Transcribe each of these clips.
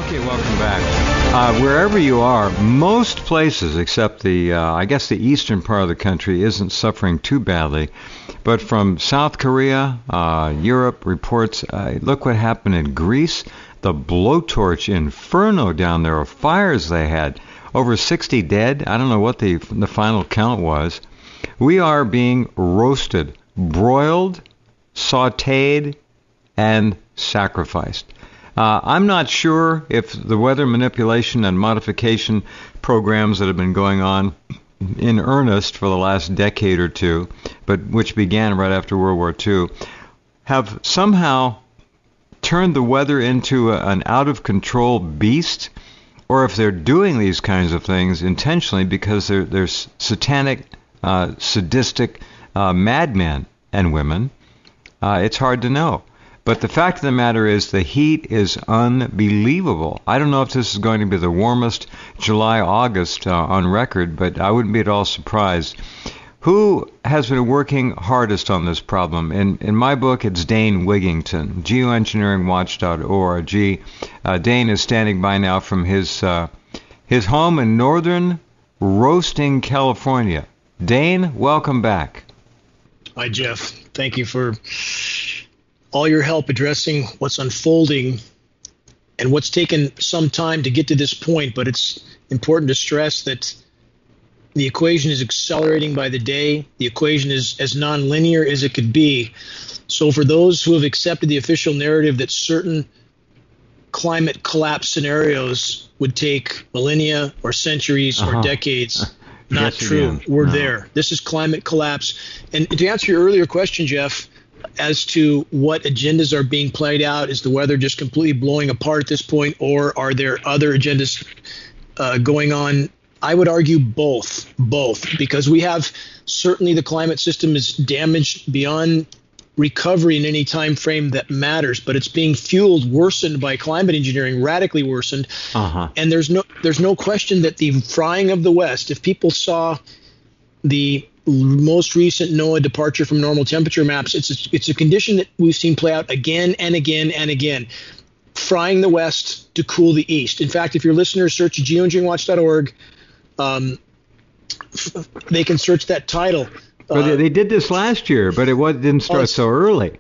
Okay, welcome back. Wherever you are, most places except I guess the eastern part of the country isn't suffering too badly. But from South Korea, Europe, reports, look what happened in Greece. The blowtorch inferno down there, of fires they had. Over 60 dead. I don't know what the final count was. We are being roasted, broiled, sautéed, and sacrificed. I'm not sure if the weather manipulation and modification programs that have been going on in earnest for the last decade or two, but which began right after World War II, have somehow turned the weather into an out-of-control beast, or if they're doing these kinds of things intentionally because they're satanic, sadistic madmen and women. It's hard to know. But the fact of the matter is the heat is unbelievable. I don't know if this is going to be the warmest July, August on record, but I wouldn't be at all surprised. Who has been working hardest on this problem? In my book, it's Dane Wigington, geoengineeringwatch.org. Dane is standing by now from his home in northern Roasting, California. Dane, welcome back. Hi, Jeff. Thank you for all your help addressing what's unfolding and what's taken some time to get to this point, but it's important to stress that the equation is accelerating by the day. The equation is as nonlinear as it could be. So for those who have accepted the official narrative that certain climate collapse scenarios would take millennia or centuries or decades, not true. We're there. This is climate collapse. And to answer your earlier question, Jeff, as to what agendas are being played out, is the weather just completely blowing apart at this point, or are there other agendas going on? I would argue both, because we have certainly the climate system is damaged beyond recovery in any time frame that matters, but it's being fueled, worsened by climate engineering, radically worsened. And there's no question that the frying of the West, if people saw the most recent NOAA departure from normal temperature maps, it's a condition that we've seen play out again and again and again, frying the West to cool the East. In fact, if your listeners search geoengineeringwatch.org, they can search that title. But they did this last year, but it didn't start so early.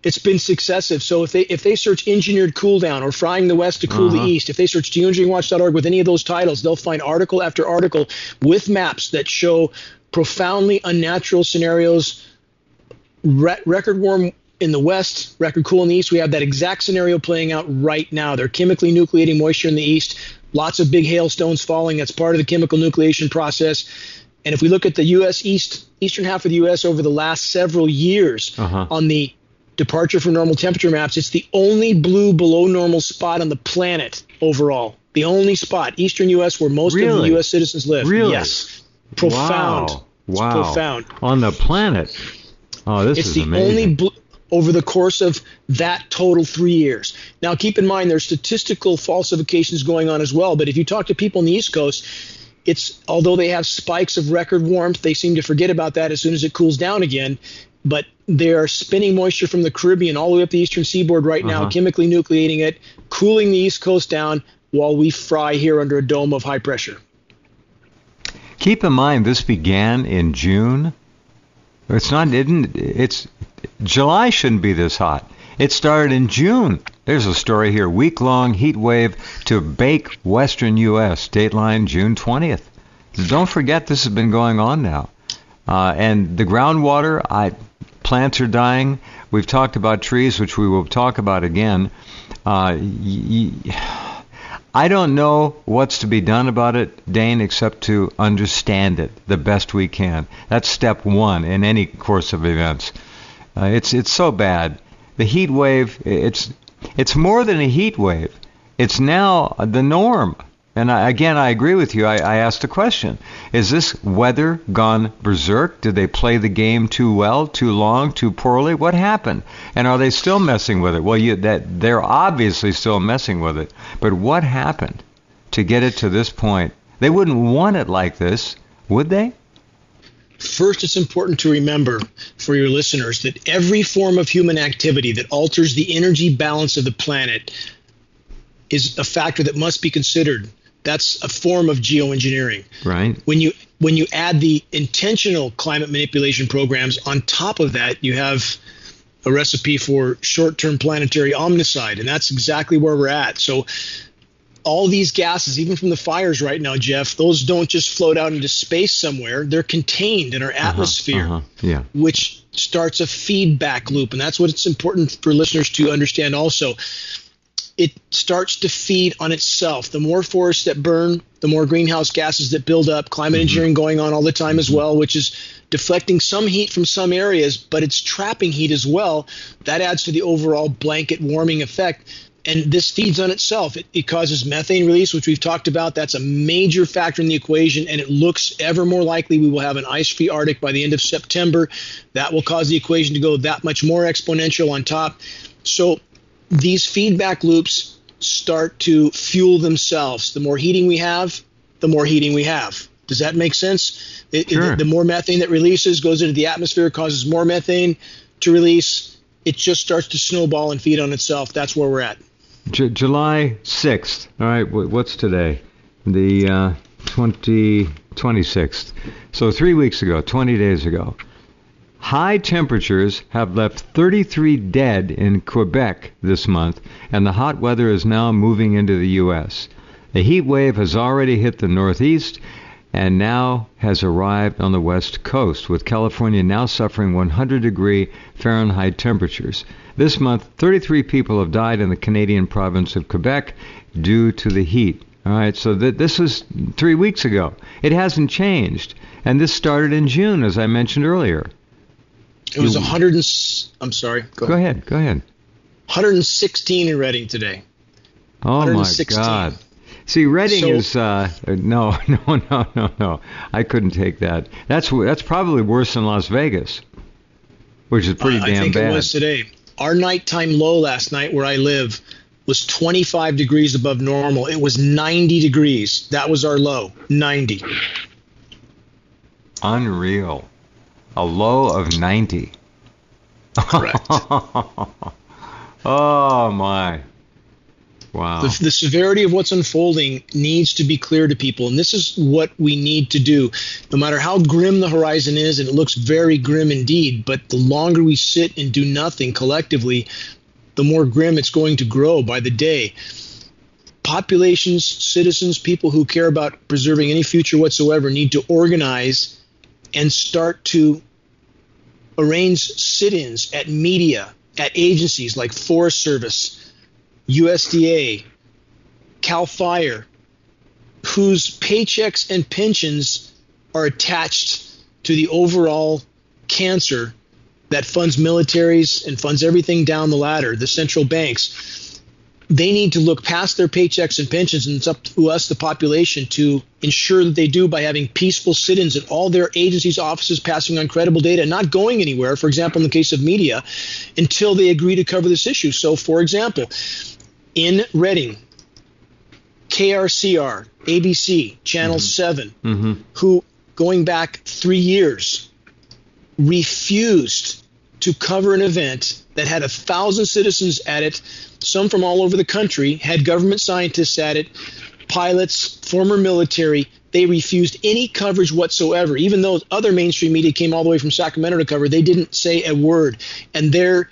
It's been successive. So if they search engineered cool down or frying the West to cool the East, if they search geoengineeringwatch.org with any of those titles, they'll find article after article with maps that show profoundly unnatural scenarios, record warm in the West, record cool in the East. We have that exact scenario playing out right now. They're chemically nucleating moisture in the East, lots of big hailstones falling. That's part of the chemical nucleation process. And if we look at the U.S. eastern half of the U.S. over the last several years on the departure from normal temperature maps, it's the only blue below normal spot on the planet overall. The only spot, eastern U.S., where most of the U.S. citizens live. Really? Yes. Profound. Wow. It's profound. On the planet. Oh, this is amazing. It's the only over the course of that total 3 years. Now, keep in mind, there's statistical falsifications going on as well. But if you talk to people on the East Coast, although they have spikes of record warmth, they seem to forget about that as soon as it cools down again. But they are spinning moisture from the Caribbean all the way up the eastern seaboard right now, chemically nucleating it, cooling the East Coast down while we fry here under a dome of high pressure. Keep in mind, this began in June. July shouldn't be this hot. It started in June. There's a story here, week-long heat wave to bake western U.S., dateline June 20th. Don't forget this has been going on now. And the groundwater, plants are dying. We've talked about trees, which we will talk about again. I don't know what's to be done about it, Dane, except to understand it the best we can. That's step one in any course of events. It's so bad. The heat wave, it's more than a heat wave. It's now the norm. And I agree with you. I asked the question, is this weather gone berserk? Did they play the game too well, too long, too poorly? What happened? And are they still messing with it? Well, they're obviously still messing with it. But what happened to get it to this point? They wouldn't want it like this, would they? First, it's important to remember for your listeners that every form of human activity that alters the energy balance of the planet is a factor that must be considered. That's a form of geoengineering. Right. When you add the intentional climate manipulation programs on top of that, you have a recipe for short-term planetary omnicide, and that's exactly where we're at. So all these gases, even from the fires right now, Jeff, those don't just float out into space somewhere. They're contained in our atmosphere, which starts a feedback loop, and that's what it's important for listeners to understand also. It starts to feed on itself. The more forests that burn, the more greenhouse gases that build up. Climate engineering going on all the time as well, which is deflecting some heat from some areas, but it's trapping heat as well. That adds to the overall blanket warming effect. And this feeds on itself. It causes methane release, which we've talked about. That's a major factor in the equation, and it looks ever more likely we will have an ice-free Arctic by the end of September. That will cause the equation to go that much more exponential on top. So these feedback loops start to fuel themselves. The more heating we have, the more heating we have. Does that make sense? Sure. The more methane that releases goes into the atmosphere, causes more methane to release. It just starts to snowball and feed on itself. That's where we're at. July 6th. All right, what's today? The 26th. So 3 weeks ago, 20 days ago. High temperatures have left 33 dead in Quebec this month, and the hot weather is now moving into the U.S. A heat wave has already hit the Northeast and now has arrived on the West Coast, with California now suffering 100-degree Fahrenheit temperatures. This month, 33 people have died in the Canadian province of Quebec due to the heat. All right, so this was 3 weeks ago. It hasn't changed, and this started in June, as I mentioned earlier. It was 100 and, I'm sorry. Go ahead. 116 in Reading today. Oh, my God. See, Reading is no. I couldn't take that. That's probably worse than Las Vegas, which is pretty damn bad. I think it was today. Our nighttime low last night where I live was 25 degrees above normal. It was 90 degrees. That was our low, 90. Unreal. A low of 90. Correct. Oh, my. Wow. The severity of what's unfolding needs to be clear to people, and this is what we need to do. No matter how grim the horizon is, and it looks very grim indeed, but the longer we sit and do nothing collectively, the more grim it's going to grow by the day. Populations, citizens, people who care about preserving any future whatsoever need to organize and start to arrange sit-ins at media, at agencies like Forest Service, USDA, CAL FIRE, whose paychecks and pensions are attached to the overall cancer that funds militaries and funds everything down the ladder, the central banks. They need to look past their paychecks and pensions, and it's up to us, the population, to ensure that they do by having peaceful sit-ins at all their agencies' offices, passing on credible data, not going anywhere, for example, in the case of media, until they agree to cover this issue. So, for example, in Reading, KRCR, ABC, Channel 7, who, going back 3 years, refused to cover an event that had 1,000 citizens at it, some from all over the country, had government scientists at it, pilots, former military. They refused any coverage whatsoever. Even though other mainstream media came all the way from Sacramento to cover, they didn't say a word. And their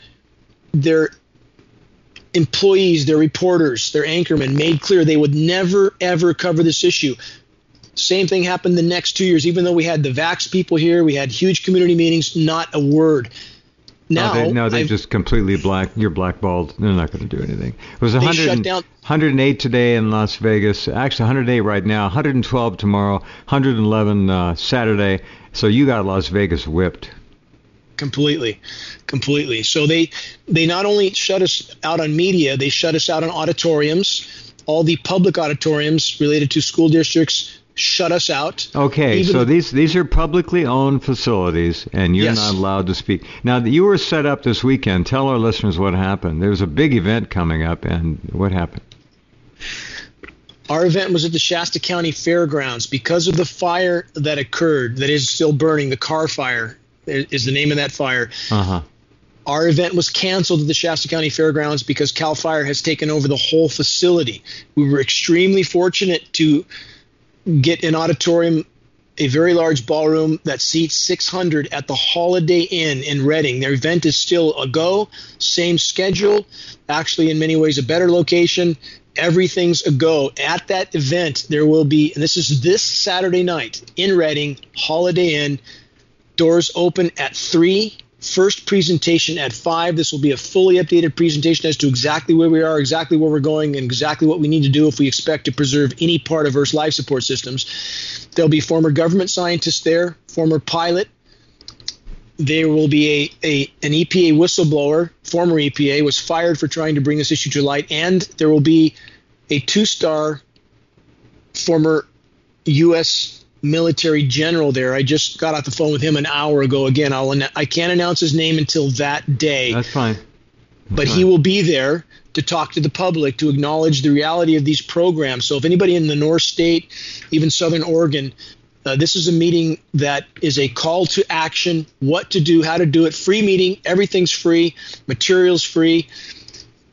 employees, their reporters, their anchormen made clear they would never, ever cover this issue. Same thing happened the next 2 years. Even though we had the Vax people here, we had huge community meetings, not a word. Now, they just completely you're blackballed. They're not going to do anything. It was 108 today in Las Vegas. Actually, 108 right now. 112 tomorrow. 111 Saturday. So you got Las Vegas whipped. Completely. So they not only shut us out on media, they shut us out on auditoriums. All the public auditoriums related to school districts shut us out. Okay, so these are publicly owned facilities, and you're not allowed to speak. Now, you were set up this weekend. Tell our listeners what happened. There's a big event coming up, and what happened? Our event was at the Shasta County Fairgrounds. Because of the fire that occurred, that is still burning, the car fire is the name of that fire. Our event was canceled at the Shasta County Fairgrounds because CAL FIRE has taken over the whole facility. We were extremely fortunate to get an auditorium, a very large ballroom that seats 600 at the Holiday Inn in Reading. Their event is still a go, same schedule, actually in many ways a better location. Everything's a go. At that event, there will be, and this is this Saturday night in Reading, Holiday Inn, doors open at 3. First presentation at 5. This will be a fully updated presentation as to exactly where we are, exactly where we're going, and exactly what we need to do if we expect to preserve any part of Earth's life support systems. There'll be former government scientists there, former pilot. There will be an EPA whistleblower, former EPA, was fired for trying to bring this issue to light, and there will be a 2-star former U.S. military general there. I just got off the phone with him an hour ago. Again, I can't announce his name until that day. That's fine. But he will be there to talk to the public, to acknowledge the reality of these programs. So if anybody in the North State, even Southern Oregon, this is a meeting that is a call to action, what to do, how to do it. Free meeting. Everything's free. Materials free.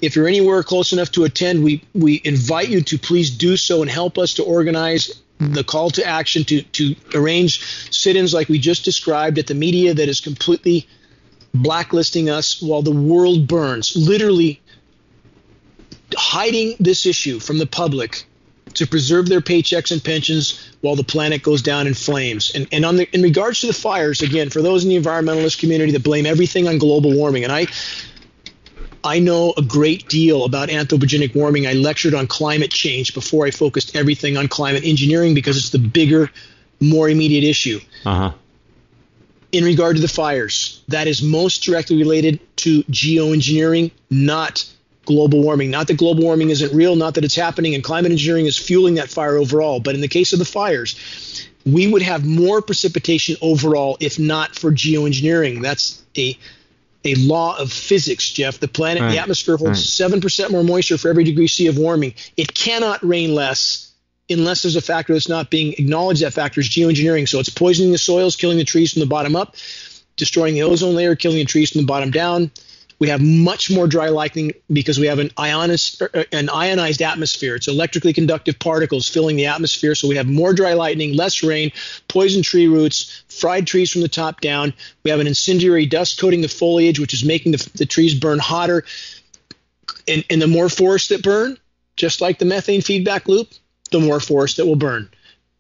If you're anywhere close enough to attend, we invite you to please do so and help us to organize the call to action, to arrange sit-ins like we just described at the media that is completely blacklisting us while the world burns, literally hiding this issue from the public to preserve their paychecks and pensions while the planet goes down in flames. And in regards to the fires, again, for those in the environmentalist community that blame everything on global warming, and I know a great deal about anthropogenic warming. I lectured on climate change before I focused everything on climate engineering because it's the bigger, more immediate issue. In regard to the fires, that is most directly related to geoengineering, not global warming. Not that global warming isn't real, not that it's happening, and climate engineering is fueling that fire overall. But in the case of the fires, we would have more precipitation overall if not for geoengineering. That's a law of physics, Jeff. The planet, the atmosphere holds 7% more moisture for every degree C of warming. It cannot rain less unless there's a factor that's not being acknowledged. That factor is geoengineering. So it's poisoning the soils, killing the trees from the bottom up, destroying the ozone layer, killing the trees from the bottom down. We have much more dry lightning because we have an ionized atmosphere. It's electrically conductive particles filling the atmosphere. So we have more dry lightning, less rain, poison tree roots, fried trees from the top down. We have an incendiary dust coating the foliage, which is making the trees burn hotter. And the more forests that burn, just like the methane feedback loop, the more forest that will burn.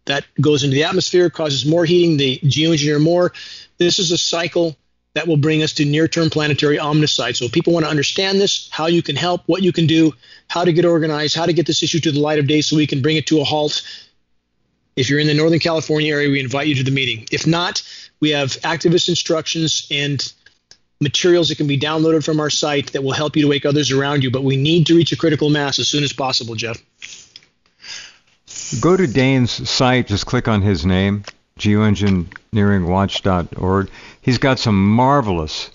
That goes into the atmosphere, causes more heating, they geoengineer more. This is a cycle that will bring us to near-term planetary omnicide. So if people want to understand this, how you can help, what you can do, how to get organized, how to get this issue to the light of day so we can bring it to a halt. If you're in the Northern California area, we invite you to the meeting. If not, we have activist instructions and materials that can be downloaded from our site that will help you to wake others around you. But we need to reach a critical mass as soon as possible, Jeff. Go to Dane's site, just click on his name, geoengineeringwatch.org. He's got some marvelous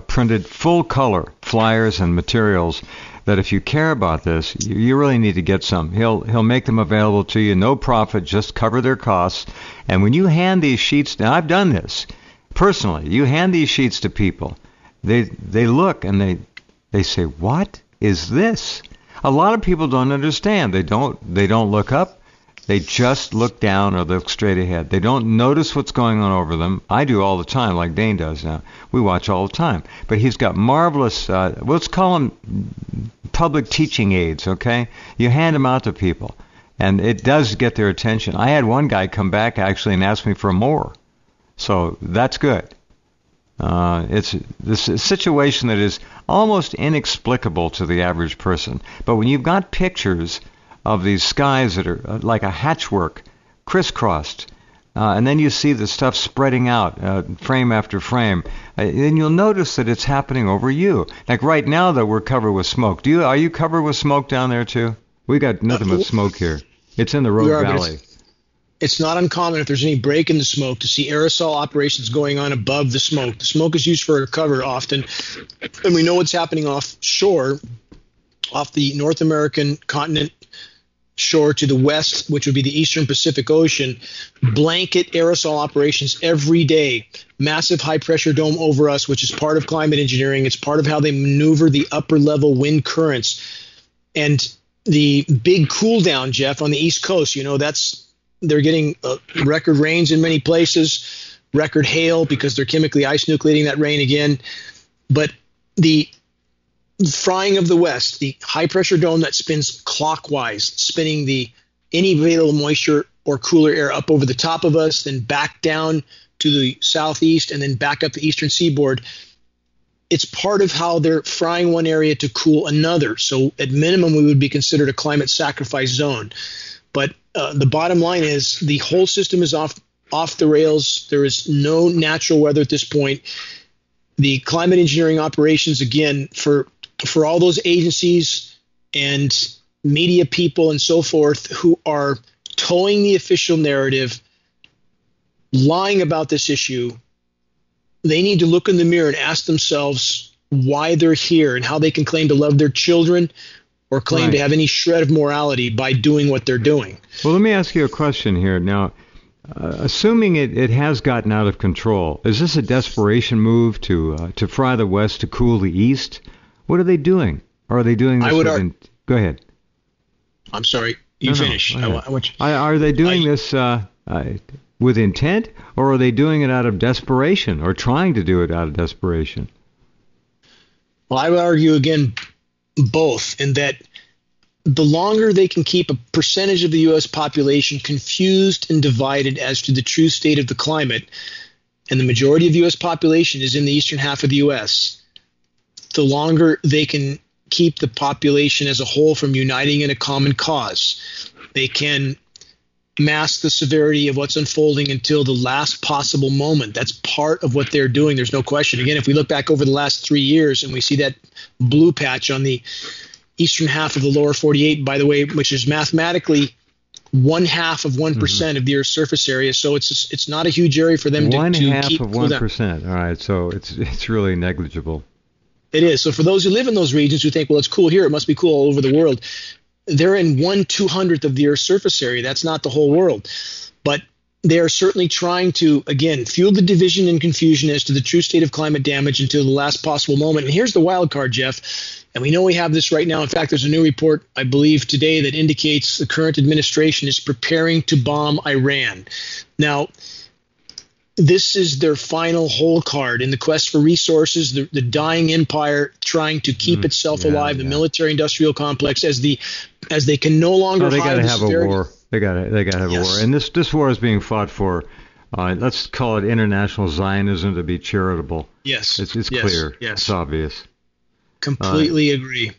printed full-color flyers and materials that if you care about this, you really need to get some. He'll make them available to you, no profit, just cover their costs. And when you hand these sheets, now I've done this personally, you hand these sheets to people, they look and they say, what is this? A lot of people don't understand. They don't look up. They just look down or look straight ahead. They don't notice what's going on over them. I do all the time, like Dane does now. We watch all the time. But he's got marvelous, let's call them public teaching aids, okay? You hand them out to people, and it does get their attention. I had one guy come back, actually, and ask me for more. So that's good. It's this situation that is almost inexplicable to the average person. But when you've got pictures of these skies that are like a hatchwork, crisscrossed, and then you see the stuff spreading out frame after frame, then you'll notice that it's happening over you. Like right now that we're covered with smoke. Are you covered with smoke down there too? We got nothing but smoke here. It's in the Rogue Valley. It's not uncommon if there's any break in the smoke to see aerosol operations going on above the smoke. The smoke is used for a cover often, and we know what's happening offshore, off the North American continent, shore to the west, which would be the eastern Pacific Ocean, blanket aerosol operations every day. Massive high pressure dome over us, which is part of climate engineering. It's part of how they maneuver the upper level wind currents. And the big cool down, Jeff, on the East Coast, they're getting record rains in many places, record hail because they're chemically ice nucleating that rain again. But the frying of the West, the high pressure dome that spins clockwise, spinning any available moisture or cooler air up over the top of us, then back down to the southeast, and then back up the eastern seaboard. It's part of how they're frying one area to cool another. So at minimum, we would be considered a climate sacrifice zone. But the bottom line is the whole system is off the rails. There is no natural weather at this point. The climate engineering operations, again, for all those agencies and media people and so forth who are towing the official narrative, lying about this issue, they need to look in the mirror and ask themselves why they're here and how they can claim to love their children or claim to have any shred of morality by doing what they're doing. Well, let me ask you a question here. Now, assuming it has gotten out of control, is this a desperation move to fry the West to cool the East? What are they doing? Or are they doing this? Go ahead. I'm sorry. You finish. Are they doing this with intent, or are they doing it out of desperation, or trying to do it out of desperation? Well, I would argue, again, both, in that the longer they can keep a percentage of the U.S. population confused and divided as to the true state of the climate, and the majority of the U.S. population is in the eastern half of the U.S., the longer they can keep the population as a whole from uniting in a common cause. They can mask the severity of what's unfolding until the last possible moment. That's part of what they're doing. There's no question. Again, if we look back over the last 3 years and we see that blue patch on the eastern half of the lower 48, by the way, which is mathematically 1/2 of 1% of the Earth's surface area. So it's not a huge area for them to keep 1/2 of 1%. All right. So it's really negligible. It is. So for those who live in those regions who think, well, it's cool here, it must be cool all over the world, they're in 1/200th of the Earth's surface area. That's not the whole world. But they are certainly trying to, again, fuel the division and confusion as to the true state of climate damage until the last possible moment. And here's the wild card, Jeff. And we know we have this right now. In fact, there's a new report, I believe, today that indicates the current administration is preparing to bomb Iran. Now, this is their final hole card in the quest for resources, the dying empire trying to keep itself alive, the military-industrial complex, as they can no longer they hide got to have a war. They got to have a war. And this war is being fought for, let's call it international Zionism to be charitable. Yes. It's clear. Yes. It's obvious. Completely agree.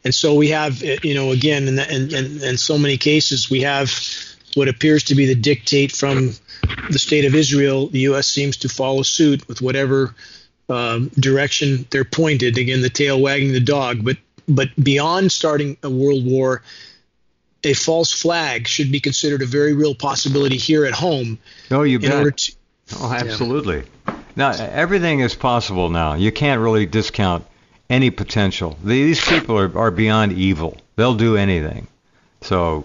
And so we have, again, in so many cases, we have what appears to be the dictate from the state of Israel. The U.S. seems to follow suit with whatever direction they're pointed. Again, the tail wagging the dog. But beyond starting a world war, a false flag should be considered a very real possibility here at home. Oh, you bet. Absolutely. Now, everything is possible now. You can't really discount any potential. These people are beyond evil. They'll do anything. So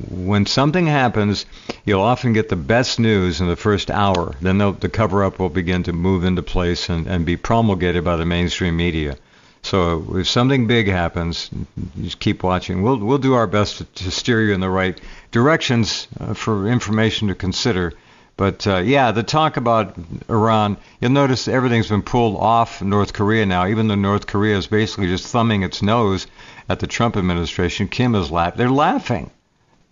when something happens, you'll often get the best news in the first hour. Then the cover-up will begin to move into place and be promulgated by the mainstream media. So if something big happens, just keep watching. We'll do our best to steer you in the right directions for information to consider. But, the talk about Iran, you'll notice everything's been pulled off North Korea now. Even though North Korea is basically just thumbing its nose at the Trump administration, Kim is they're laughing.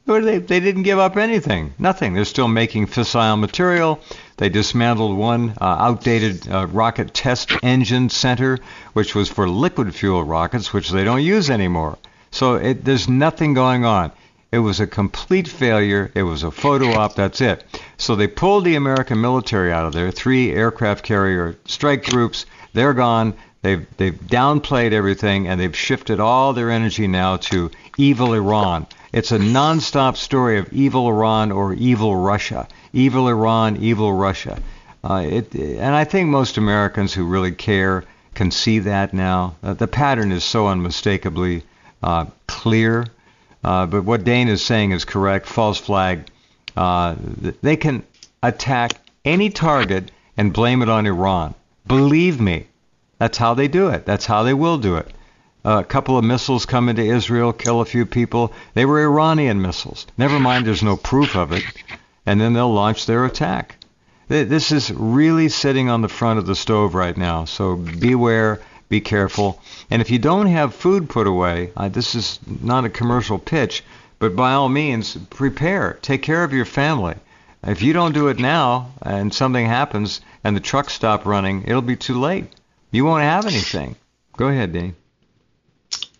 They didn't give up anything, nothing. They're still making fissile material. They dismantled one outdated rocket test engine center, which was for liquid fuel rockets, which they don't use anymore. So there's nothing going on. It was a complete failure. It was a photo op. That's it. So they pulled the American military out of there. 3 aircraft carrier strike groups. They're gone. They've downplayed everything, and they've shifted all their energy now to evil Iran. It's a nonstop story of evil Iran or evil Russia. Evil Iran, evil Russia. And I think most Americans who really care can see that now. The pattern is so unmistakably clear. But what Dane is saying is correct. False flag. They can attack any target and blame it on Iran. Believe me, that's how they do it. That's how they will do it. A couple of missiles come into Israel, kill a few people. They were Iranian missiles. Never mind, there's no proof of it. And then they'll launch their attack. This is really sitting on the front of the stove right now. So beware, be careful. And if you don't have food put away, this is not a commercial pitch, but by all means, prepare. Take care of your family. If you don't do it now and something happens and the trucks stop running, it'll be too late. You won't have anything. Go ahead, Dane.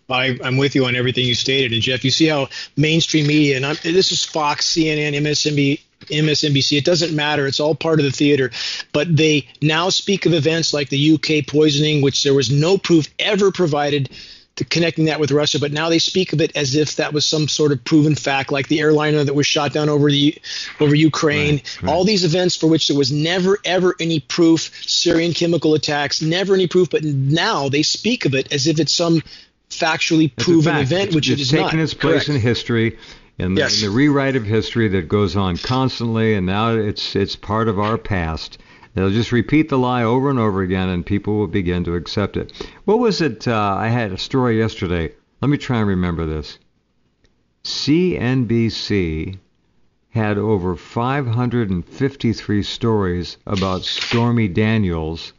I'm with you on everything you stated. And, Jeff, you see how mainstream media, and this is Fox, CNN, MSNBC, it doesn't matter. It's all part of the theater. But they now speak of events like the UK poisoning, which there was no proof ever provided to connecting that with Russia. But now they speak of it as if that was some sort of proven fact, like the airliner that was shot down over Ukraine. Right. All these events for which there was never, ever any proof, Syrian chemical attacks, never any proof. But now they speak of it as if it's some factually proven event, which it is not. It's taken its place in history, in the rewrite of history that goes on constantly, and now it's part of our past. They'll just repeat the lie over and over again, and people will begin to accept it. What was it? I had a story yesterday. Let me try and remember this. CNBC had over 553 stories about Stormy Daniels,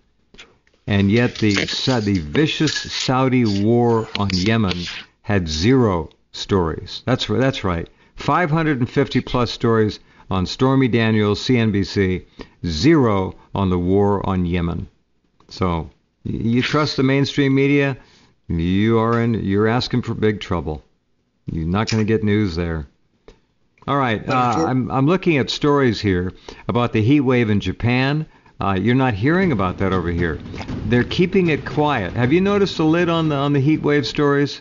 and yet the vicious Saudi war on Yemen had 0 stories. That's right. 550 plus stories on Stormy Daniels, CNBC, 0 on the war on Yemen. So you trust the mainstream media, you're asking for big trouble. You're not going to get news there. All right, I'm looking at stories here about the heat wave in Japan. You're not hearing about that over here. They're keeping it quiet. Have you noticed the lid on the heat wave stories?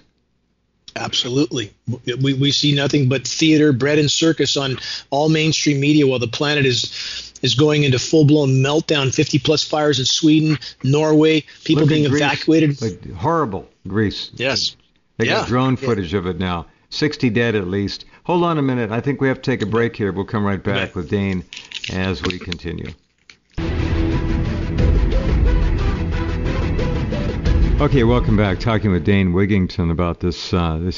Absolutely. We see nothing but theater, bread and circus on all mainstream media while the planet is going into full-blown meltdown. 50-plus fires in Sweden, Norway, people being evacuated. Like horrible Greece. Yes. They got drone footage of it now. 60 dead at least. Hold on a minute. I think we have to take a break here. We'll come right back with Dane as we continue. Okay, welcome back. Talking with Dane Wigington about this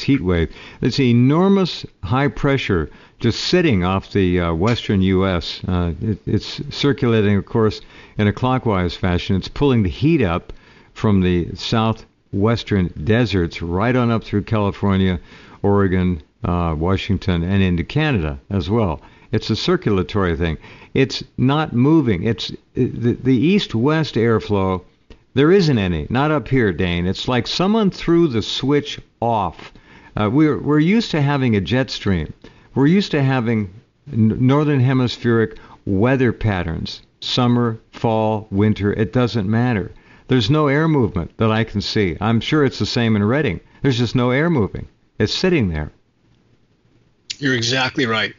heat wave. It's enormous high pressure just sitting off the western U.S. It's circulating, of course, in a clockwise fashion. It's pulling the heat up from the southwestern deserts right on up through California, Oregon, Washington, and into Canada as well. It's a circulatory thing. It's not moving. It's the east-west airflow. There isn't any, not up here, Dane. It's like someone threw the switch off. We're used to having a jet stream. We're used to having northern hemispheric weather patterns. Summer, fall, winter, it doesn't matter. There's no air movement that I can see. I'm sure it's the same in Redding. There's just no air moving. It's sitting there. You're exactly right.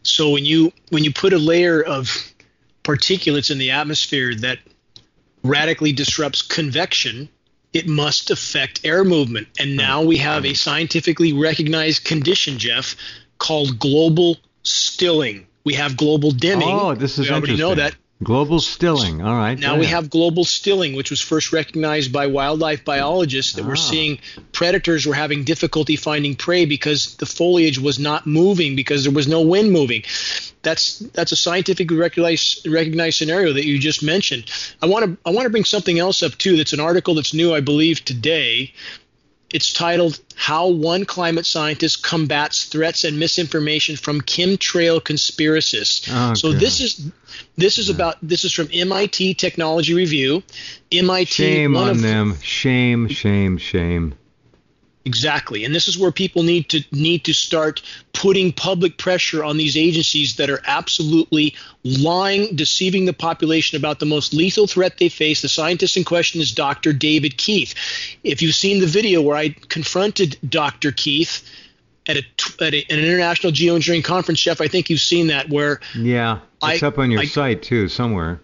So when you put a layer of particulates in the atmosphere that radically disrupts convection, it must affect air movement. And now we have a scientifically recognized condition, Jeff, called global stilling. We have global dimming. Oh, this is interesting. We already know that. Global stilling. All right. Now we have global stilling, which was first recognized by wildlife biologists that were seeing predators were having difficulty finding prey because the foliage was not moving because there was no wind moving. That's a scientifically recognized scenario that you just mentioned. I want to bring something else up too. That's an article that's new, I believe, today. It's titled "How One Climate Scientist Combats Threats and Misinformation from Chemtrail Conspiracists." Oh, so this is from MIT Technology Review. MIT. Shame on them. Shame. Exactly. And this is where people need to start putting public pressure on these agencies that are absolutely lying, deceiving the population about the most lethal threat they face. The scientist in question is Dr. David Keith. If you've seen the video where I confronted Dr. Keith at an international geoengineering conference, Jeff, I think you've seen that where it's up on your site too somewhere.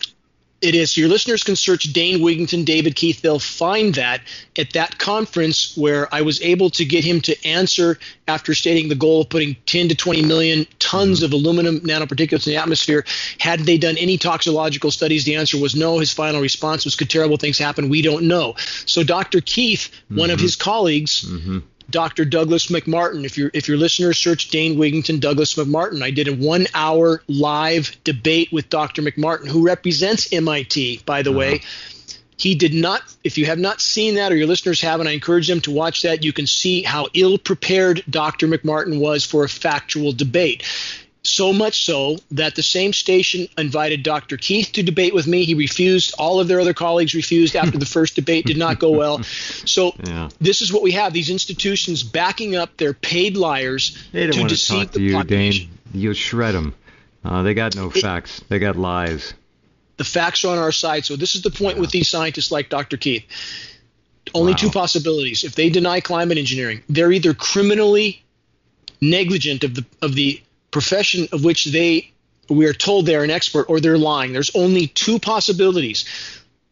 It is. So your listeners can search Dane Wigington, David Keith. They'll find that at that conference where I was able to get him to answer after stating the goal of putting 10 to 20 million tons of aluminum nanoparticulates in the atmosphere. Had they done any toxicological studies? The answer was no. His final response was, could terrible things happen? We don't know. So Dr. Keith, one of his colleagues, Dr. Douglas McMartin. If your listeners search Dane Wigington, Douglas McMartin, I did a 1-hour live debate with Dr. McMartin, who represents MIT, by the way. He did not, if you have not seen that or your listeners haven't, I encourage them to watch that. You can see how ill-prepared Dr. McMartin was for a factual debate. So much so that the same station invited Dr. Keith to debate with me. He refused. All of their other colleagues refused after the first debate. Did not go well. So this is what we have. These institutions backing up their paid liars they don't to want deceive talk to the you, population. Dane. You shred them. They got no facts. They got lies. The facts are on our side. So this is the point with these scientists like Dr. Keith. Only two possibilities. If they deny climate engineering, they're either criminally negligent of the profession of which we are told they're an expert, or they're lying. There's only two possibilities.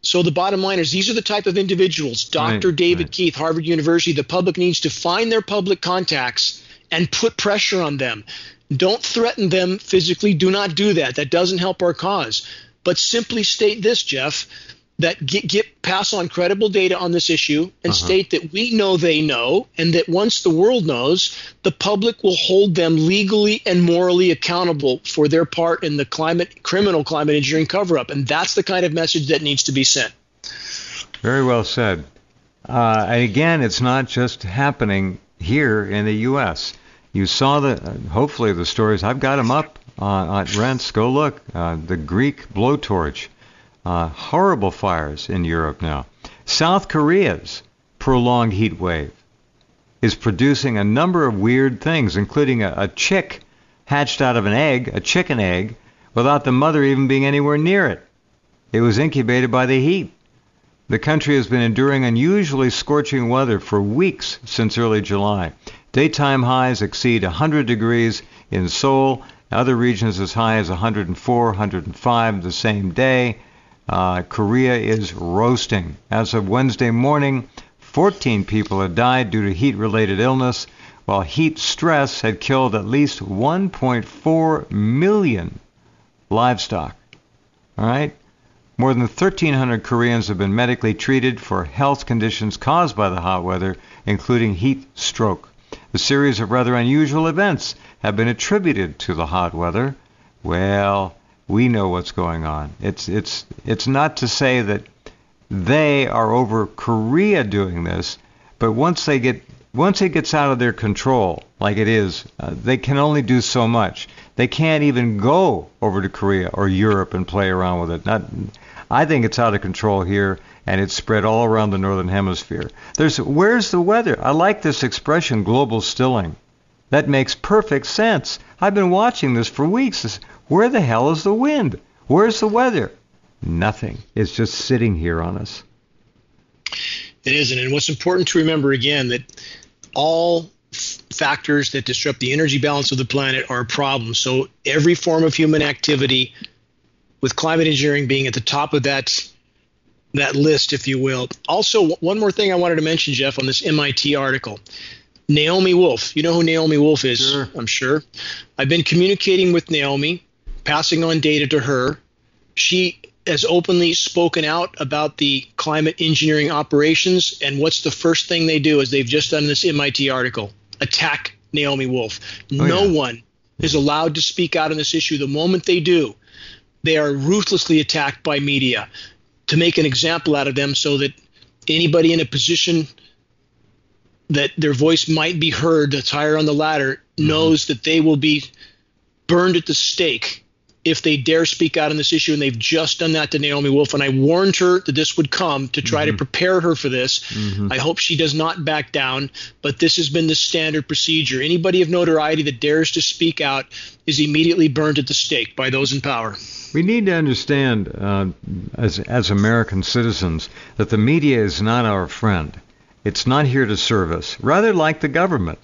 So the bottom line is these are the type of individuals, Dr. David Keith, Harvard University. The public needs to find their public contacts and put pressure on them. Don't threaten them physically. Do not do that. That doesn't help our cause. But simply state this, Jeff, that pass on credible data on this issue and state that we know they know, and that once the world knows, the public will hold them legally and morally accountable for their part in the criminal climate engineering cover-up. And that's the kind of message that needs to be sent. Very well said. And again, it's not just happening here in the U.S. You saw hopefully the stories. I've got them up on Rense. Go look. The Greek blowtorch. Horrible fires in Europe now. South Korea's prolonged heat wave is producing a number of weird things, including a chick hatched out of an egg, a chicken egg, without the mother even being anywhere near it. It was incubated by the heat. The country has been enduring unusually scorching weather for weeks since early July. Daytime highs exceed 100 degrees in Seoul, other regions as high as 104, 105 the same day. Korea is roasting. As of Wednesday morning, 14 people had died due to heat-related illness, while heat stress had killed at least 1.4 million livestock. All right? More than 1,300 Koreans have been medically treated for health conditions caused by the hot weather, including heat stroke. The series of rather unusual events have been attributed to the hot weather. Well, we know what's going on. It's not to say that they are over Korea doing this, but once it gets out of their control, like it is, they can only do so much. They can't even go over to Korea or Europe and play around with it. I think it's out of control here, and it's spread all around the northern hemisphere. Where's the weather? I like this expression, global stilling. That makes perfect sense. I've been watching this for weeks. Where the hell is the wind? Where's the weather? Nothing. It's just sitting here on us. It isn't. And what's important to remember, again, that all factors that disrupt the energy balance of the planet are a problem. So every form of human activity, with climate engineering being at the top of that list, if you will. Also, one more thing I wanted to mention, Jeff, on this MIT article. Naomi Wolf. You know who Naomi Wolf is, Sure. I'm sure. I've been communicating with Naomi, passing on data to her. She has openly spoken out about the climate engineering operations, and what's the first thing they do is they've just done this MIT article, attack Naomi Wolf. No one is allowed to speak out on this issue. The moment they do, they are ruthlessly attacked by media to make an example out of them so that anybody in a position that their voice might be heard that's higher on the ladder knows that they will be burned at the stake if they dare speak out on this issue. And they've just done that to Naomi Wolf. And I warned her that this would come to try to prepare her for this. I hope she does not back down, but this has been the standard procedure. Anybody of notoriety that dares to speak out is immediately burned at the stake by those in power. We need to understand, as American citizens, that the media is not our friend. It's not here to serve us. Rather, like the government,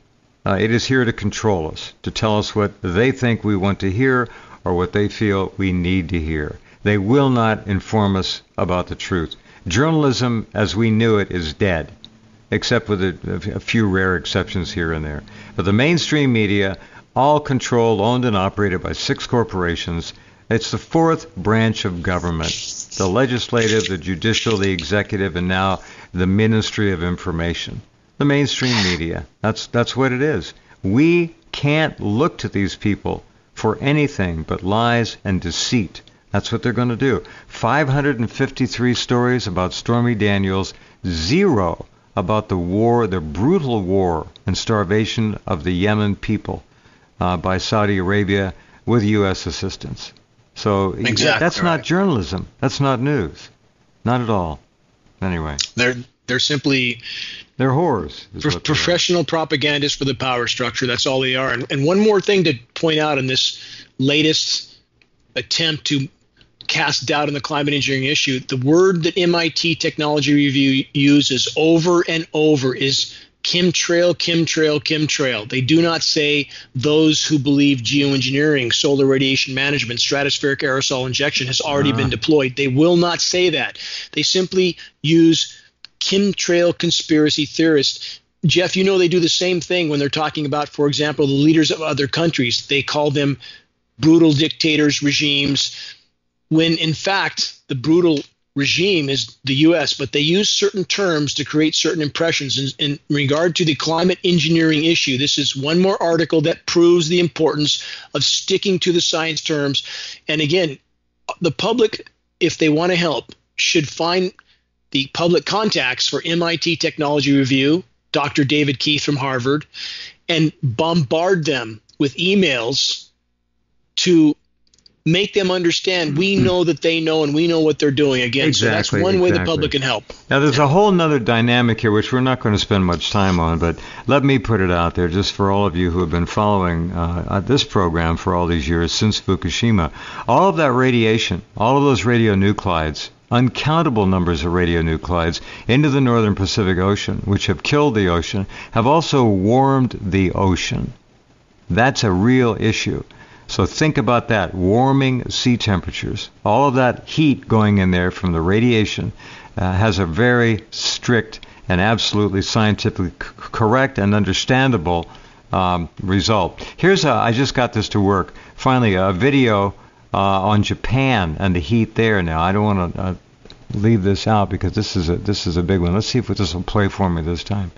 it is here to control us, to tell us what they think we want to hear or what they feel we need to hear. They will not inform us about the truth. Journalism, as we knew it, is dead, except with a few rare exceptions here and there. But the mainstream media, all controlled, owned, and operated by 6 corporations. It's the 4th branch of government, the legislative, the judicial, the executive, and now the Ministry of Information. The mainstream media. That's what it is. We can't look to these people for anything but lies and deceit. That's what they're going to do. 553 stories about Stormy Daniels, 0 about the war, the brutal war and starvation of the Yemen people by Saudi Arabia with U.S. assistance. So exactly that's not journalism. That's not news. Not at all. Anyway. They're simply... They're whores. Professional propagandists for the power structure. That's all they are. And one more thing to point out in this latest attempt to cast doubt on the climate engineering issue, the word that MIT Technology Review uses over and over is chemtrail, chemtrail, chemtrail. They do not say those who believe geoengineering, solar radiation management, stratospheric aerosol injection has already been deployed. They will not say that. They simply use chemtrail conspiracy theorists. Jeff, you know they do the same thing when they're talking about, for example, the leaders of other countries. They call them brutal dictators, regimes, when in fact the brutal regime is the U.S., but they use certain terms to create certain impressions. In regard to the climate engineering issue, this is one more article that proves the importance of sticking to the science terms. And again, the public, if they want to help, should find the public contacts for MIT Technology Review, Dr. David Keith from Harvard, and bombard them with emails to make them understand we know that they know and we know what they're doing. Again, exactly, so that's one way the public can help. Now, there's a whole nother dynamic here, which we're not going to spend much time on, but let me put it out there just for all of you who have been following this program for all these years since Fukushima. All of that radiation, all of those radionuclides, uncountable numbers of radionuclides into the northern Pacific Ocean, which have killed the ocean, have also warmed the ocean. That's a real issue. So think about that, warming sea temperatures. All of that heat going in there from the radiation has a very strict and absolutely scientifically correct and understandable result. I just got this to work. Finally, a video on Japan and the heat there. Now, I don't want to leave this out because this is a big one. Let's see if this will play for me this time.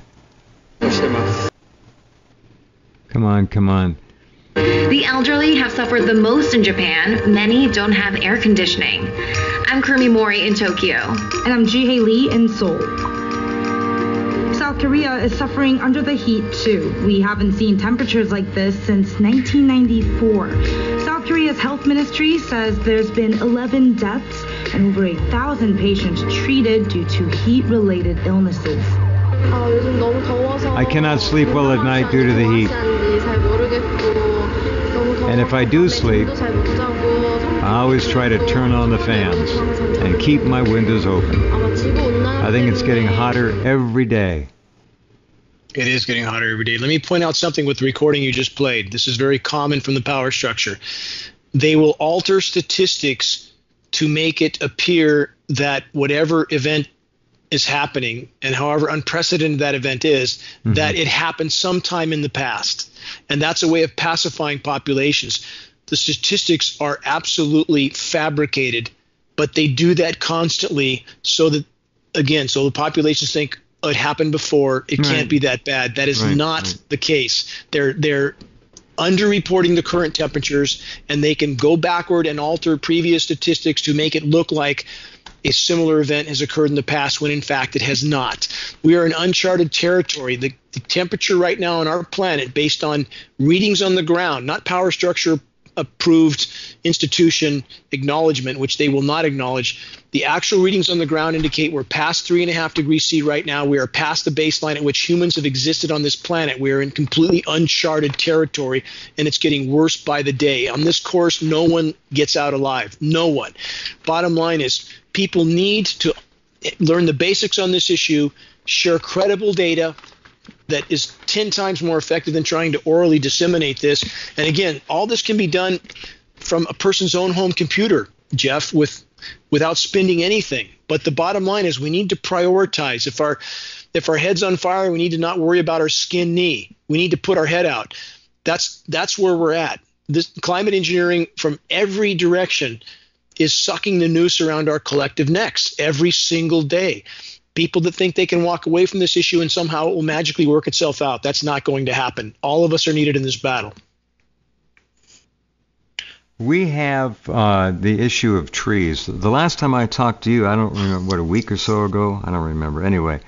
Come on. The elderly have suffered the most in Japan. Many don't have air conditioning. I'm Kurumi Mori in Tokyo. And I'm Jihei Lee in Seoul. South Korea is suffering under the heat too. We haven't seen temperatures like this since 1994. South Korea's health ministry says there's been 11 deaths and over 1,000 patients treated due to heat-related illnesses. I cannot sleep well at night due to the heat. And if I do sleep, I always try to turn on the fans and keep my windows open. I think it's getting hotter every day. It is getting hotter every day. Let me point out something with the recording you just played. This is very common from the power structure. They will alter statistics to make it appear that whatever event is happening, and however unprecedented that event is, that it happened sometime in the past. And that's a way of pacifying populations. The statistics are absolutely fabricated, but they do that constantly so that, again, so the populations think, oh, it happened before, it can't be that bad. That is not the case. They're underreporting the current temperatures, and they can go backward and alter previous statistics to make it look like a similar event has occurred in the past when in fact it has not. We are in uncharted territory. The temperature right now on our planet, based on readings on the ground, not power structure approved institution acknowledgement, which they will not acknowledge, the actual readings on the ground indicate we're past 3.5 degrees C right now. We are past the baseline at which humans have existed on this planet. We are in completely uncharted territory, and it's getting worse by the day. On this course, no one gets out alive. No one. Bottom line is, people need to learn the basics on this issue, share credible data that is 10 times more effective than trying to orally disseminate this. And again, all this can be done from a person's own home computer. Jeff, without spending anything. But the bottom line is we need to prioritize. If our head's on fire, we need to not worry about our skinned knee. We need to put our head out. That's where we're at. This climate engineering from every direction is sucking the noose around our collective necks every single day. People that think they can walk away from this issue and somehow it will magically work itself out. That's not going to happen. All of us are needed in this battle. We have the issue of trees. The last time I talked to you, I don't remember, a week or so ago? I don't remember. Anyway,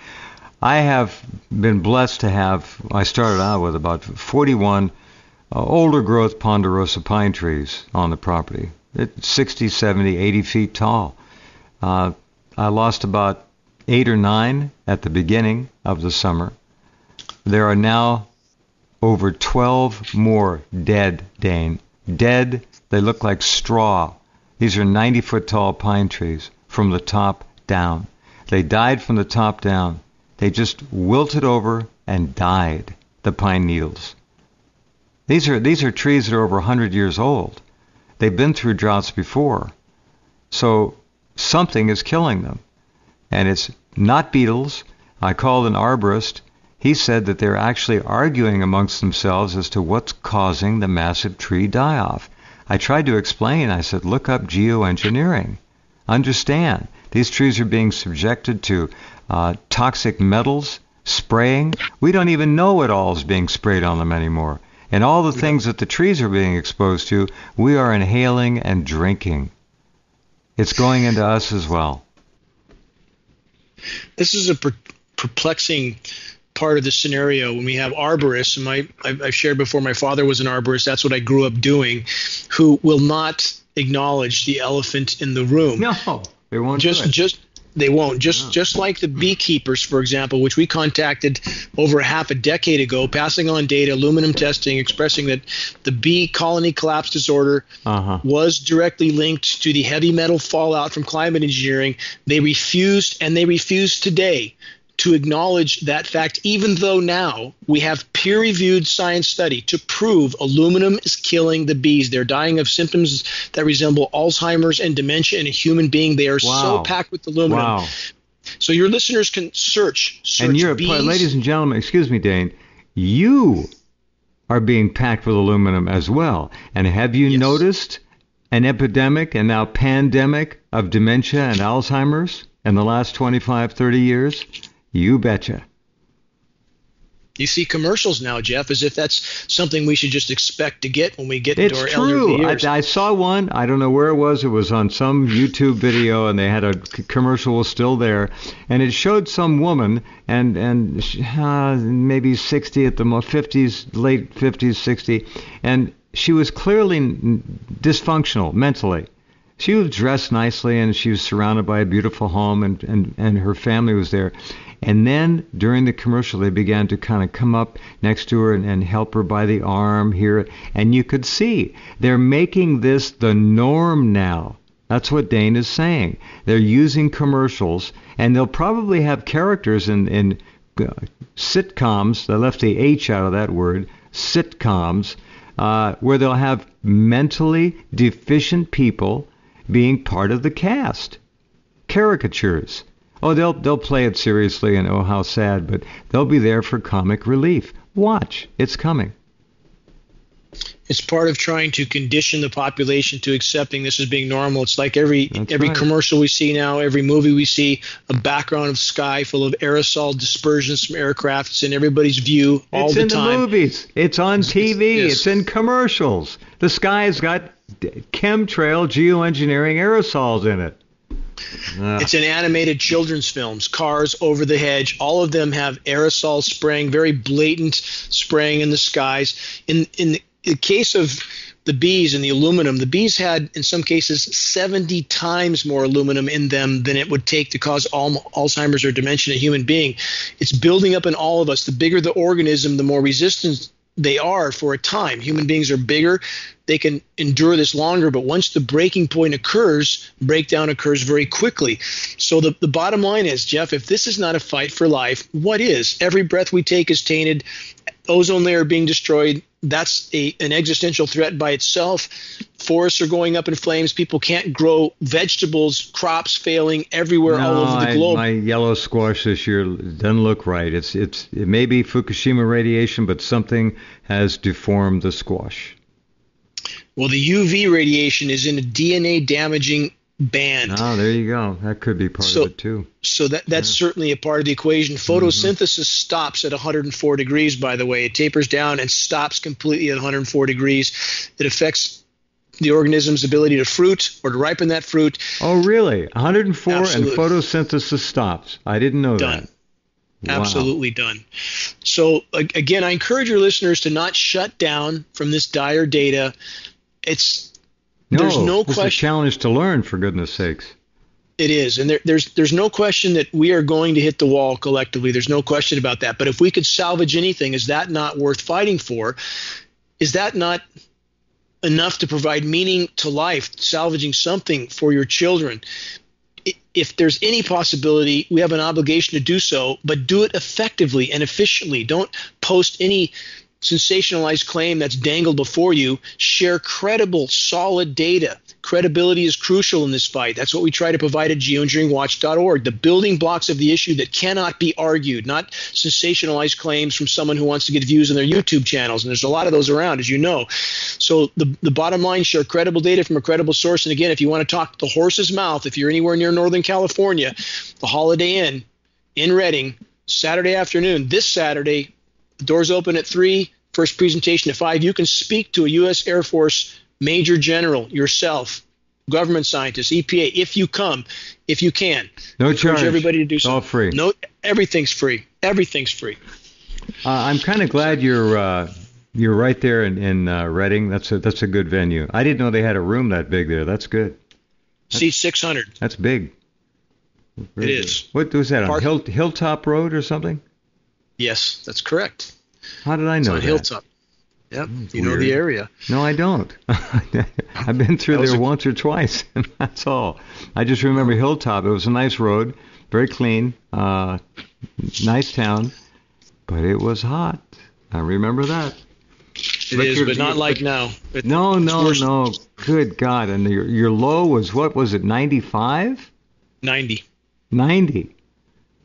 I have been blessed to have, I started out with about 41 older growth ponderosa pine trees on the property. It's 60, 70, 80 feet tall. I lost about 8 or 9 at the beginning of the summer. There are now over 12 more dead, Dane. Dead. They look like straw. These are 90-foot tall pine trees from the top down. They died from the top down. They just wilted over and died, the pine needles. These are trees that are over 100 years old. They've been through droughts before. So something is killing them. And it's not beetles. I called an arborist. He said that they're actually arguing amongst themselves as to what's causing the massive tree die-off. I tried to explain. I said, look up geoengineering. Understand, these trees are being subjected to toxic metals, spraying. We don't even know what all is being sprayed on them anymore. And all the things that the trees are being exposed to, we are inhaling and drinking. It's going into us as well. This is a perplexing part of the scenario when we have arborists, and I've shared before, my father was an arborist, that's what I grew up doing, who will not acknowledge the elephant in the room. No, they won't They won't. Just like the beekeepers, for example, which we contacted over half a decade ago, passing on data, aluminum testing, expressing that the bee colony collapse disorder was directly linked to the heavy metal fallout from climate engineering. They refused, and they refuse today, to acknowledge that fact, even though now we have peer-reviewed science study to prove aluminum is killing the bees. They're dying of symptoms that resemble Alzheimer's and dementia in a human being. They are so packed with aluminum. Wow. So your listeners can search and you're, bees. ladies and gentlemen, excuse me, Dane, you are being packed with aluminum as well. And have you noticed an epidemic and now pandemic of dementia and Alzheimer's in the last 25, 30 years? You betcha. You see commercials now, Jeff, as if that's something we should just expect to get when we get into our elderly years. It's true. I saw one. I don't know where it was. It was on some YouTube video, and they had a commercial was still there, and it showed some woman, and maybe 60 at the most, 50s, late 50s, 60, and she was clearly dysfunctional mentally. She was dressed nicely, and she was surrounded by a beautiful home, and her family was there. And then during the commercial, they began to kind of come up next to her and help her by the arm here. And you could see they're making this the norm now. That's what Dane is saying. They're using commercials, and they'll probably have characters in sitcoms. They left the H out of that word, sitcoms, where they'll have mentally deficient people being part of the cast. Caricatures. Oh, they'll play it seriously and oh, how sad, but they'll be there for comic relief. Watch, it's coming. It's part of trying to condition the population to accepting this as being normal. It's like every commercial we see now, every movie we see, a background of sky full of aerosol dispersions from aircraft. It's in everybody's view all the time. It's in the movies. It's on TV. Yes. It's in commercials. The sky's got chemtrail geoengineering aerosols in it. It's in animated children's films, Cars, Over the Hedge. All of them have aerosol spraying, very blatant spraying in the skies. In the case of the bees and the aluminum, the bees had, in some cases, 70 times more aluminum in them than it would take to cause Alzheimer's or dementia in a human being. It's building up in all of us. The bigger the organism, the more resistant they are for a time. Human beings are bigger. They can endure this longer, but once the breaking point occurs, breakdown occurs very quickly. So the bottom line is, Jeff, if this is not a fight for life, what is? Every breath we take is tainted. Ozone layer being destroyed. That's an existential threat by itself. Forests are going up in flames. People can't grow vegetables, crops failing everywhere all over the globe. My yellow squash this year doesn't look right. It may be Fukushima radiation, but something has deformed the squash. Well, the UV radiation is in a DNA damaging band. Oh, there you go. That could be part of it too. So that's certainly a part of the equation. Photosynthesis stops at 104 degrees, by the way. It tapers down and stops completely at 104 degrees. It affects the organism's ability to fruit or to ripen that fruit. Oh, really? 104 Absolutely. And photosynthesis stops. I didn't know Done. that. Wow. Absolutely done. So, again, I encourage your listeners to not shut down from this dire data. There's no it's question. A challenge to learn, for goodness sakes. It is, and there's no question that we are going to hit the wall collectively. There's no question about that. But if we could salvage anything, is that not worth fighting for? Is that not enough to provide meaning to life, salvaging something for your children? If there's any possibility, we have an obligation to do so, but do it effectively and efficiently. Don't post any sensationalized claim that's dangled before you. Share credible, solid data. Credibility is crucial in this fight. That's what we try to provide at geoengineeringwatch.org. The building blocks of the issue that cannot be argued, not sensationalized claims from someone who wants to get views on their YouTube channels. And there's a lot of those around, as you know. So the bottom line, share credible data from a credible source. And again, if you want to talk the horse's mouth, if you're anywhere near Northern California, the Holiday Inn in Redding, Saturday afternoon, this Saturday, the doors open at 3, first presentation at 5. You can speak to a U.S. Air Force Major General, yourself, government scientists, EPA, if you can. No charge. Everybody to do so. All free. No, everything's free. Everything's free. I'm kind of glad you're right there in Reading. That's a good venue. I didn't know they had a room that big there. That's good. Seat 600. That's big. It is. What was that, on Hilltop Road or something? Yes, that's correct. How did I know it's on that? Hilltop. Yep, you know Weird. the area. No, I don't. I've been through there once or twice, and that's all. I just remember Hilltop. It was a nice road, very clean, nice town, but it was hot. I remember that. It is, but not like now. No. Good God. And your low was, what was it, 95? 90. 90.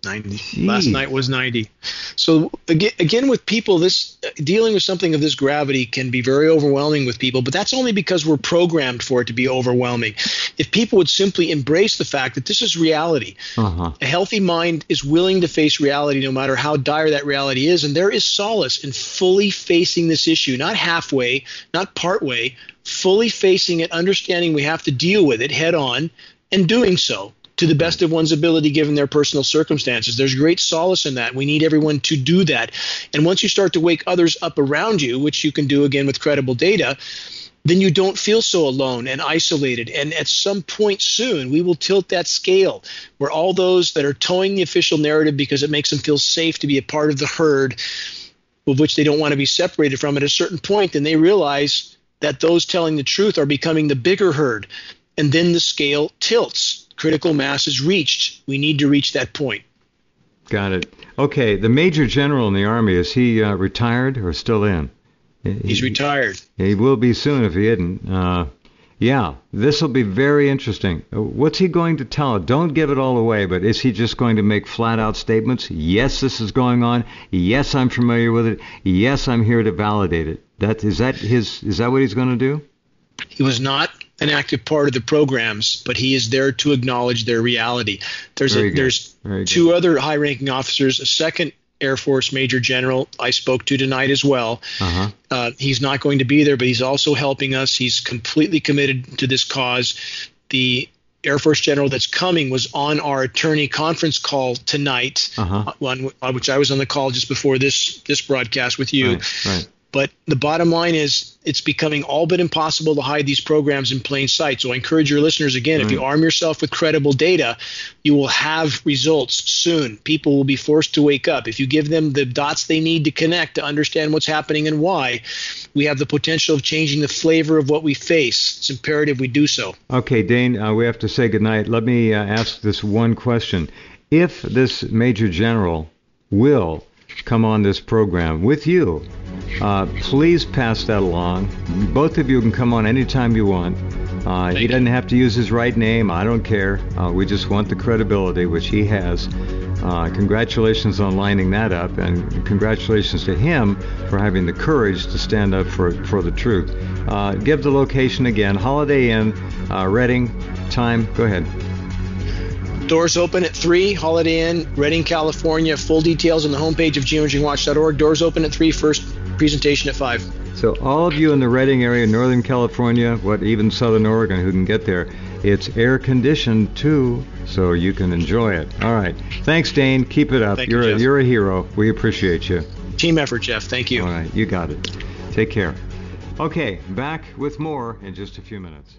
Jeez. Last night was 90. So again, with people, this dealing with something of this gravity can be very overwhelming with people, but that's only because we're programmed for it to be overwhelming. If people would simply embrace the fact that this is reality, a healthy mind is willing to face reality no matter how dire that reality is, and there is solace in fully facing this issue, not halfway, not partway, fully facing it, understanding we have to deal with it head on, and doing so to the best of one's ability given their personal circumstances. There's great solace in that. We need everyone to do that. And once you start to wake others up around you, which you can do again with credible data, then you don't feel so alone and isolated. And at some point soon, we will tilt that scale where all those that are towing the official narrative because it makes them feel safe to be a part of the herd, of which they don't want to be separated from, at a certain point, then they realize that those telling the truth are becoming the bigger herd. And then the scale tilts. Critical mass is reached. We need to reach that point. Got it. Okay, the Major General in the Army, is he retired or still in? He's retired. He will be soon if he isn't. Yeah, this will be very interesting. What's he going to tell it? Don't give it all away, but is he just going to make flat-out statements? Yes, this is going on. Yes, I'm familiar with it. Yes, I'm here to validate it. Is that what he's going to do? He was not an active part of the programs, but he is there to acknowledge their reality. There's two other high-ranking officers, a second Air Force Major General I spoke to tonight as well. He's not going to be there, but he's also helping us. He's completely committed to this cause. The Air Force General that's coming was on our attorney conference call tonight, which I was on the call just before this broadcast with you. Right. But the bottom line is it's becoming all but impossible to hide these programs in plain sight. So I encourage your listeners, again, if you arm yourself with credible data, you will have results soon. People will be forced to wake up. If you give them the dots they need to connect to understand what's happening and why, we have the potential of changing the flavor of what we face. It's imperative we do so. Okay, Dane, we have to say goodnight. Let me ask this one question. If this Major General will come on this program with you. Please pass that along. Both of you can come on anytime you want. He doesn't have to use his right name. I don't care. We just want the credibility, which he has. Congratulations on lining that up, and congratulations to him for having the courage to stand up for the truth. Give the location again. Holiday Inn, Redding. Time. Go ahead. Doors open at 3, Holiday Inn, Redding, California. Full details on the homepage of geoimagingwatch.org. Doors open at 3, first presentation at 5. So all of you in the Redding area, Northern California, even Southern Oregon who can get there, it's air-conditioned too, so you can enjoy it. All right. Thanks, Dane. Keep it up. Thank you, Jeff. You're a hero. We appreciate you. Team effort, Jeff. Thank you. All right. You got it. Take care. Okay, back with more in just a few minutes.